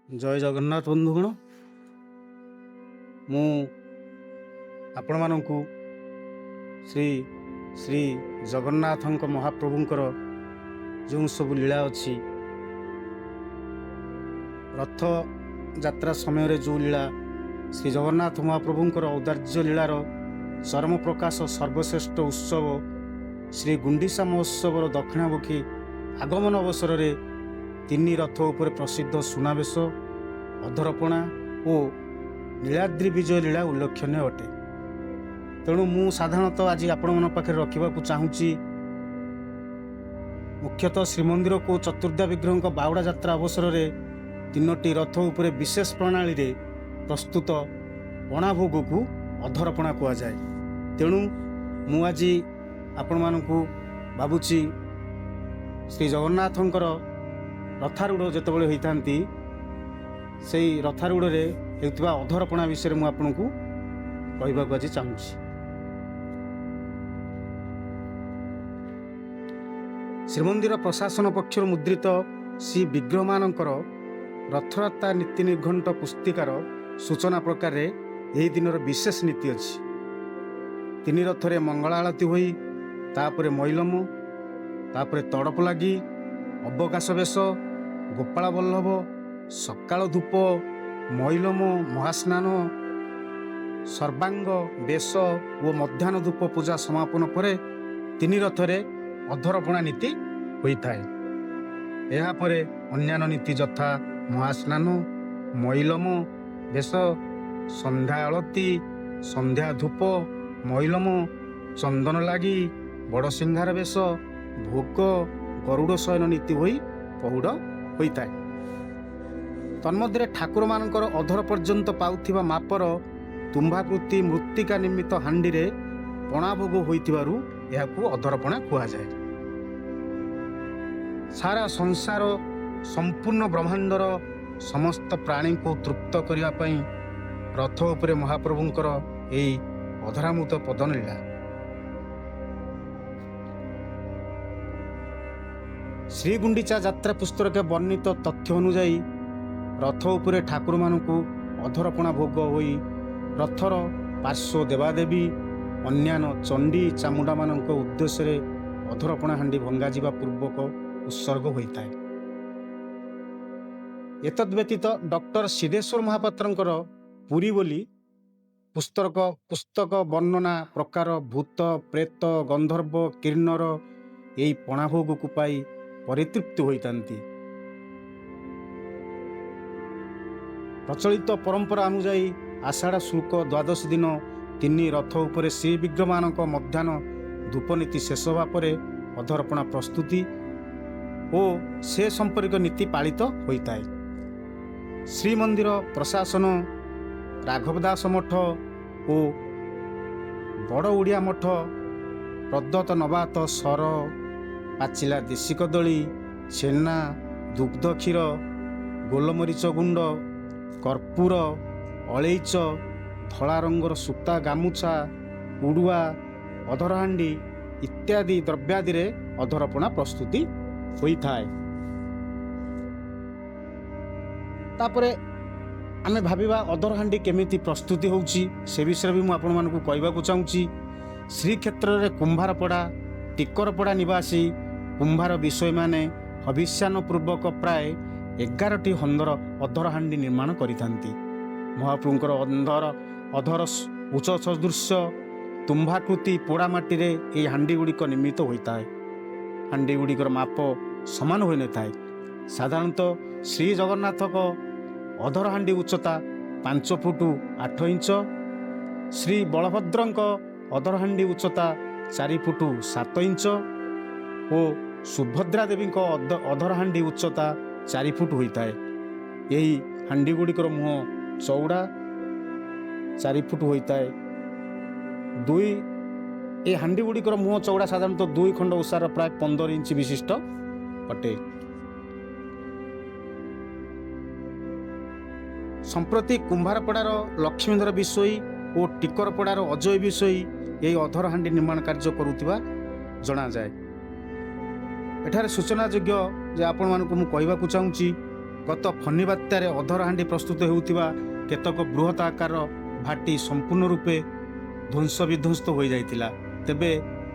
जय जगन्नाथ बंधुगण मु आपण मानकु श्री श्री जगन्नाथ महाप्रभुंकर जो सब लीला अच्छी रथ यात्रा समय जो लीला श्री जगन्नाथ महाप्रभुंकर औदार्य लीलार चरम प्रकाश सर्वश्रेष्ठ उत्सव श्री गुंडीचा महोत्सवर दक्षिणामुखी आगमन अवसर में तीन रथ उपर प्रसिद्ध सुनावेश अधरपणा और नीलाद्रि विजय लीला उल्लेखनीय अटे। तेणु मु साधारणतः आज आपण पाखे रखा चाहूँगी मुख्यतः श्रीमंदिर को चतुर्धा विग्रह बावड़ा यात्रा अवसर में तीनोटी रथ उपर विशेष प्रणाली रे प्रस्तुत पणा भोग को अधरपणा कहुए। तेणु मु आज आपण मानकु भावुची श्री जगन्नाथंकर रथारूढ़ जितेबाला होता से रथारूढ़ होता अधरपणा विषय मुझे आपन को कहवाक आज चाहूँगी। श्रीमंदिर प्रशासन पक्षर मुद्रित श्री विग्रह मानकर रथयात्रा नीति निर्घंट पुस्तिकार सूचना प्रकार यही दिन विशेष नीति अच्छी। तीन रथरे मंगला आलती होई तापरे मैलम तापरे तड़प लगी अवकाश बेश गोपाल बल्लभ सकाल धूप मैलम महास्नान सर्वांग बेश और मध्याह्न धूप पूजा समापन पर तीन रथरे अधरपणा नीति होता है। यह परे अन्यान्य नीति यथा महास्नान मैलम बेश संध्या आलती संध्या धूप मैलम चंदन लगी बड़ सिंहार बेश भोग गरुड़ शयन नीति होई पहुड़ होता है। तन्मध्य ठाकुर मानकर अधर पर्यंत पाउथिबा मापर तुम्भाकृति मृत्तिका निर्मित हांडी रे पणा भोग होइतिबारु एहाकु अधरपणा कुहा जाए। सारा संसार संपूर्ण ब्रह्मांडर समस्त प्राणी को तृप्त करिया पई रथ उपरे महाप्रभुंकर एई अधरामृत पदन लीला। श्री गुंडीचा यात्रा पुस्तक के वर्णित तथ्य अनुजाई रथ उपरे ठाकुर मानकु अधरपणा भोग होई रथर पार्श्व देवादेवी अन्यान्य चंडी चामुंडा मानक उद्देश्य अधरपणा हांडी भंगा जिबा पूर्वक उत्सर्ग होता है। एतद्व्यतीत डॉक्टर सिद्धेश्वर महापात्रंकर पुरी बोली पुस्तक वर्णना प्रकार भूत प्रेत गंधर्व किन्नर यही पणाभोग को पाई परितृप्त होइतांती। प्रचलित परंपरा अनुजाई आषाढ़ शुल्क द्वादश दिन तीन रथ उपरे श्री विग्रह मानक मध्याह्न धूपनीति शेष होगा पर अधरपणा प्रस्तुति और से संपर्क नीति पालित होता है। श्रीमंदिर प्रशासन राघवदास मठ और बड़ उड़िया मठ प्रदत्त नवात सर पाचिला देशी कदली छेना दुग्ध क्षीर गोलमरीच गुंड कर्पूर अलैच धला रंगर सूता गामुछा उड़ुआ अधरहांडी इत्यादि द्रव्यादि रे अधरपणा प्रस्तुति होता है। तापरे आमे भाविबा अधरहांडी केमिति प्रस्तुति होउची से विषय भी मु आपण मानकु कहबाकू चाहूँगी। श्रीक्षेत्र रे कुंभारपड़ा टिकरपड़ा निवासी कुंभार विषय माने हविष्यान पूर्वक प्राय 11टी हंदर अधरहांडी निर्माण करिथांती। महाप्रभुंकर अधर उच्च सदृश्य तुम्भाकृति पोड़ा माटी रे ए हांडी गुड़िक निर्मित होता है। हांडी गुड़िकर माप समान होई न थाए। साधारणतः श्री जगन्नाथ को अधर हांडी उच्चता 5 फुट 8 इंच, श्री बलभद्रंक अधर हांडी उच्चता 4 फुट 7 इंच और सुभद्रा देवी अधर हांडी उच्चता 4 फुट होता है। यही हांडी गुड़िकर मुह चौड़ा 4 फुट होता है। ये हांडी गुड़िकर मुह चौड़ा साधारणतः 2 खंड ओसार प्राय 15 इंच विशिष्ट अटे। संप्रति कुंभारपड़ार लक्ष्मीधर विषयी और टिकरपड़ार अजय विषयी यही अधर हांडी निर्माण कार्य करुवा जना जाए। एठारे सूचना योग्य जे आपण मानकु मु कहबाकू चाहूँगी ଗତ ଫନି ବାତ୍ୟାରେ ଅଧରହାଣ୍ଡି ପ୍ରସ୍ତୁତ ହେଉଥିବା କେତେକ ବୃହତ ଆକାରର ଭାଟି ସମ୍ପୂର୍ଣ୍ଣ ରୂପେ ଧ୍ୱଂସ ବିଧ୍ୱସ୍ତ ହୋଇଯାଇଥିଲା। ତେବେ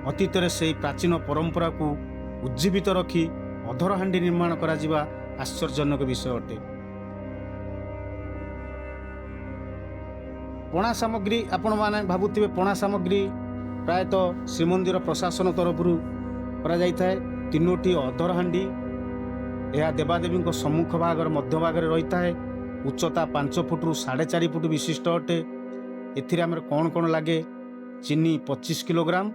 ଅତୀତରେ ସେହି ପ୍ରାଚୀନ ପରମ୍ପରାକୁ ଉଜ୍ଜୀବିତ ରଖି ଅଧରହାଣ୍ଡି ନିର୍ମାଣ କରାଯିବା ଆଶ୍ଚର୍ଯ୍ୟଜନକ ବିଷୟ ଅଟେ। ପଣା ସାମଗ୍ରୀ, ଆପଣମାନେ ଭାବୁଥିବେ ପଣା ସାମଗ୍ରୀ ପ୍ରାୟତଃ ଶ୍ରୀମନ୍ଦିର ପ୍ରଶାସନ ତରଫରୁ କରାଯାଇଥାଏ। 3ଟି ଅଧରହାଣ୍ଡି, ଏହା ଦେବାଦେବୀଙ୍କ ସମ୍ମୁଖ ଭାଗର ମଧ୍ୟଭାଗରେ ରହିଥାଏ। ଉଚ୍ଚତା 5 ଫୁଟରୁ 4.5 ଫୁଟ ବିଶିଷ୍ଟ ଅଟେ। ଏଥିରେ ଆମର କ'ଣ କ'ଣ ଲାଗେ? ଚିନି 25 କିଲୋଗ୍ରାମ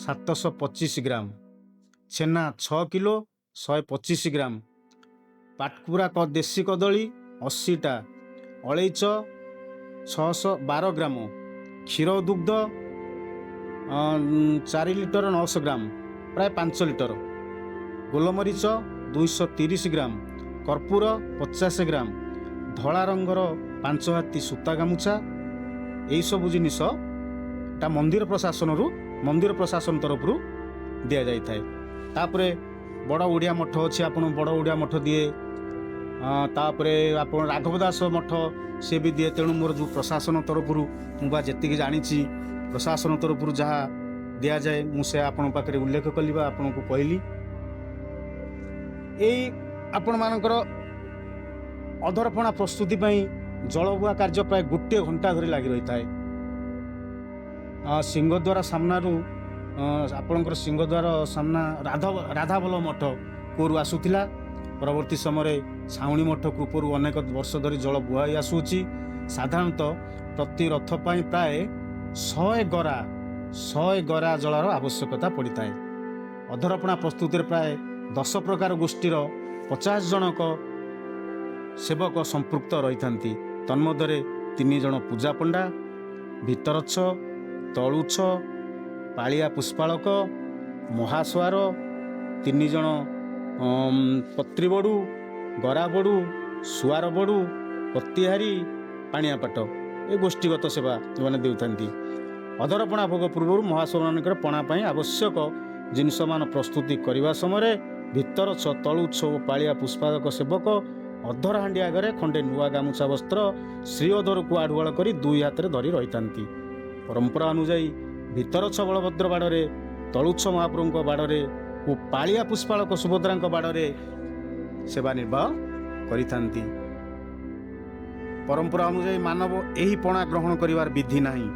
725 ଗ୍ରାମ, ଛେନା 6 କିଲୋ 125 ଗ୍ରାମ, ପାଟକୁରା ଦେଶୀ କଦଳୀ 80ଟା, ଅଳେଇଚ 612 ଗ୍ରାମ, କ୍ଷୀର ଦୁଗ୍ଧ 4 ଲିଟର 900 ଗ୍ରାମ, ପ୍ରାୟ 5 ଲିଟର, ଗୋଲମରିଚ 230 ଗ୍ରାମ, କର୍ପୂର 50 ଗ୍ରାମ, ଧଳା ରଙ୍ଗର 5 ହାତୀ ସୂତା ଗାମୁଛା। ଏହିସବୁ ଜିନିଷ ମନ୍ଦିର ପ୍ରଶାସନ ତରଫରୁ ଦିଆଯାଇଥାଏ। ତାପରେ ବଡ଼ ଓଡ଼ିଆ ମଠ ଅଛି, ଆପଣ ବଡ଼ ଓଡ଼ିଆ ମଠ ଦିଏ। ତାପରେ ଆପଣ ରାଘବ ଦାସ ମଠ ସେ ବି ଦିଏ। ତେଣୁ ମୋର ଯେଉଁ ପ୍ରଶାସନ ତରଫରୁ ମୁଁ ବା ଯେତିକି ଜାଣିଛି ପ୍ରଶାସନ ତରଫରୁ ଯାହା ଦିଆଯାଏ ମୁଁ ସେ ଆପଣଙ୍କ ପାଖରେ ଉଲ୍ଲେଖ କଲି ବା ଆପଣଙ୍କୁ କହିଲି। ଏଇ ଆପଣମାନଙ୍କର ଅଧରପଣା ପ୍ରସ୍ତୁତି ପାଇଁ ଜଳବୁହା କାର୍ଯ୍ୟ ପ୍ରାୟ 1 ଘଣ୍ଟା ଧରି ଲାଗି ରହିଥାଏ। ସିଂହଦ୍ୱାର ସାମ୍ନାରୁ ଆପଣଙ୍କର ସିଂହଦ୍ୱାର ସାମ୍ନା ରାଧାବଲ୍ଲଭ ମଠ କୂଅରୁ ଆସୁଥିଲା। ପରବର୍ତ୍ତୀ ସମୟରେ ଛାଉଣି ମଠ କୂପରୁ ଅନେକ ବର୍ଷ ଧରି ଜଳ ବୁହା ହୋଇ ଆସୁଅଛି। ସାଧାରଣତଃ ପ୍ରତି ରଥ ପାଇଁ ପ୍ରାୟ 100 ଗରା ଜଳର ଆବଶ୍ୟକତା ପଡ଼ିଥାଏ। ଅଧରପଣା ପ୍ରସ୍ତୁତିରେ ପ୍ରାୟ 10 ପ୍ରକାର ଗୋଷ୍ଠୀର 50 ଜଣକ ସେବକ ସମ୍ପୃକ୍ତ ରହିଥାନ୍ତି। ତନ୍ମଧ୍ୟରେ 3 ଜଣ ପୂଜା ପଣ୍ଡା, ଭିତରଛ, ତଳୁଛ, ପାଳିଆ ପୁଷ୍ପାଳକ, ମହାସ୍ୱାର, 3 ଜଣ ପତ୍ରୀବଡ଼ୁ, ଗରାବଡ଼ୁ, ସୁଆର ବଡ଼ୁ, ପତିହାରୀ, ପାଣିଆପାଟ, ଏ ଗୋଷ୍ଠୀଗତ ସେବା ଏମାନେ ଦେଉଥାନ୍ତି। ଅଧରପଣା ଭୋଗ ପୂର୍ବରୁ ମହାସ୍ୱାରମାନଙ୍କର ପଣା ପାଇଁ ଆବଶ୍ୟକ ଜିନିଷମାନ ପ୍ରସ୍ତୁତି କରିବା ସମୟରେ ଭିତରଛ, ତଳୁଛ ଓ ପାଳିଆ ପୁଷ୍ପାଳକ ସେବକ ଅଧରହାଣ୍ଡି ଆଗରେ ଖଣ୍ଡେ ନୂଆ ଗାମୁଛା ବସ୍ତ୍ର ଶ୍ରୀଅଧରକୁ ଆଢ଼ୁଆଳ କରି 2 ହାତରେ ଧରି ରହିଥାନ୍ତି। ପରମ୍ପରା ଅନୁଯାୟୀ ଭିତରଛ ବଳଭଦ୍ର ବାଡ଼ରେ, ତଳୁଛ ମହାପ୍ରଭୁଙ୍କ ବାଡ଼ରେ ଓ ପାଳିଆ ପୁଷ୍ପାଳକ ସୁଭଦ୍ରାଙ୍କ ବାଡ଼ରେ ସେବା ନିର୍ବାହ କରିଥାନ୍ତି। ପରମ୍ପରା ଅନୁଯାୟୀ ମାନବ ଏହି ପଣା ଗ୍ରହଣ କରିବାର ବିଧି ନାହିଁ।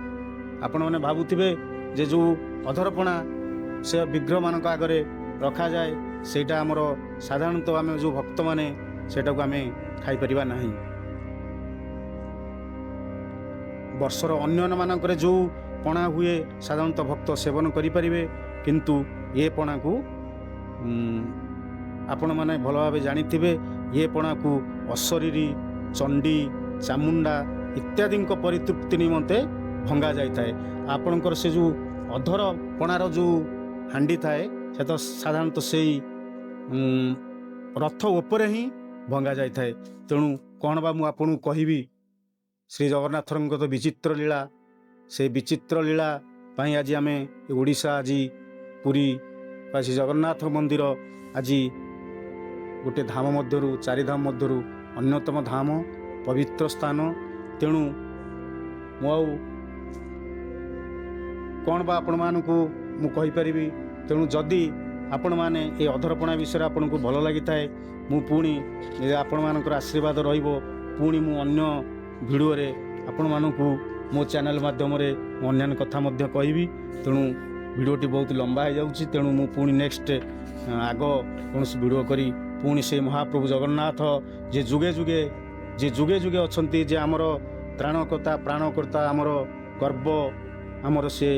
ଆପଣମାନେ ଭାବୁଥିବେ ଯେ ଯେଉଁ ଅଧରପଣା ସେ ବିଗ୍ରହମାନଙ୍କ ଆଗରେ ରଖାଯାଏ ସେଇଟା ଆମର ସାଧାରଣତଃ ଆମେ ଯେଉଁ ଭକ୍ତମାନେ ସେଇଟାକୁ ଆମେ ଖାଇପାରିବା ନାହିଁ। ବର୍ଷର ଅନ୍ୟମାନଙ୍କରେ ଯେଉଁ ପଣା ହୁଏ ସାଧାରଣତଃ ଭକ୍ତ ସେବନ କରିପାରିବେ, କିନ୍ତୁ ଏ ପଣାକୁ ଆପଣମାନେ ଭଲ ଭାବେ ଜାଣିଥିବେ ଏ ପଣାକୁ ଅଶରୀରୀ, ଚଣ୍ଡୀ, ଚାମୁଣ୍ଡା ଇତ୍ୟାଦିଙ୍କ ପରିତୃପ୍ତି ନିମନ୍ତେ ଭଙ୍ଗା ଯାଇଥାଏ। ଆପଣଙ୍କର ସେ ଯେଉଁ ଅଧର ପଣାର ଯେଉଁ ହାଣ୍ଡି ଥାଏ ସେ ତ ସାଧାରଣତଃ ସେଇ ରଥ ଉପରେ ହିଁ ଭଙ୍ଗା ଯାଇଥାଏ। ତେଣୁ କ'ଣ ବା ମୁଁ ଆପଣଙ୍କୁ କହିବି, ଶ୍ରୀ ଜଗନ୍ନାଥଙ୍କ ତ ବିଚିତ୍ର ଲୀଳା। ସେ ବିଚିତ୍ର ଲୀଳା ପାଇଁ ଆଜି ଆମେ ଓଡ଼ିଶା, ଆଜି ପୁରୀ ବା ଶ୍ରୀ ଜଗନ୍ନାଥ ମନ୍ଦିର ଆଜି ଗୋଟେ ଧାମ ମଧ୍ୟରୁ, 4 ଧାମ ମଧ୍ୟରୁ ଅନ୍ୟତମ ଧାମ, ପବିତ୍ର ସ୍ଥାନ। ତେଣୁ ମୁଁ ଆଉ କ'ଣ ବା ଆପଣମାନଙ୍କୁ ମୁଁ କହିପାରିବି। ତେଣୁ ଯଦି ଆପଣମାନେ ଏ ଅଧରପଣା ବିଷୟରେ ଆପଣଙ୍କୁ ଭଲ ଲାଗିଥାଏ, ମୁଁ ପୁଣି ଆପଣମାନଙ୍କର ଆଶୀର୍ବାଦ ରହିବ। ପୁଣି ମୁଁ ଅନ୍ୟ ଭିଡ଼ିଓରେ ଆପଣମାନଙ୍କୁ ମୋ ଚ୍ୟାନେଲ ମାଧ୍ୟମରେ ମୁଁ ଅନ୍ୟାନ୍ୟ କଥା ମଧ୍ୟ କହିବି। ତେଣୁ ଭିଡ଼ିଓଟି ବହୁତ ଲମ୍ବା ହୋଇଯାଉଛି। ତେଣୁ ମୁଁ ପୁଣି ନେକ୍ସଟ ଆଗ କୌଣସି ଭିଡ଼ିଓ କରି ପୁଣି ସେ ମହାପ୍ରଭୁ ଜଗନ୍ନାଥ ଯେ ଯୁଗେ ଯୁଗେ ଅଛନ୍ତି, ଯେ ଆମର ତ୍ରାଣକର୍ତ୍ତା, ପ୍ରାଣକର୍ତ୍ତା, ଆମର ଗର୍ବ, ଆମର ସେ।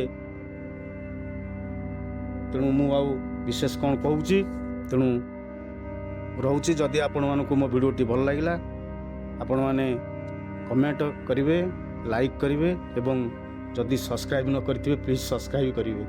ତେଣୁ ମୁଁ ଆଉ ବିଶେଷ କ'ଣ କହୁଛି। ତେଣୁ ରହୁଛି। ଯଦି ଆପଣମାନଙ୍କୁ ମୋ ଭିଡ଼ିଓଟି ଭଲ ଲାଗିଲା ଆପଣମାନେ କମେଣ୍ଟ କରିବେ, ଲାଇକ୍ କରିବେ ଏବଂ ଯଦି ସବସ୍କ୍ରାଇବ୍ ନ କରିଥିବେ ପ୍ଲିଜ୍ ସବସ୍କ୍ରାଇବ୍ କରିବେ।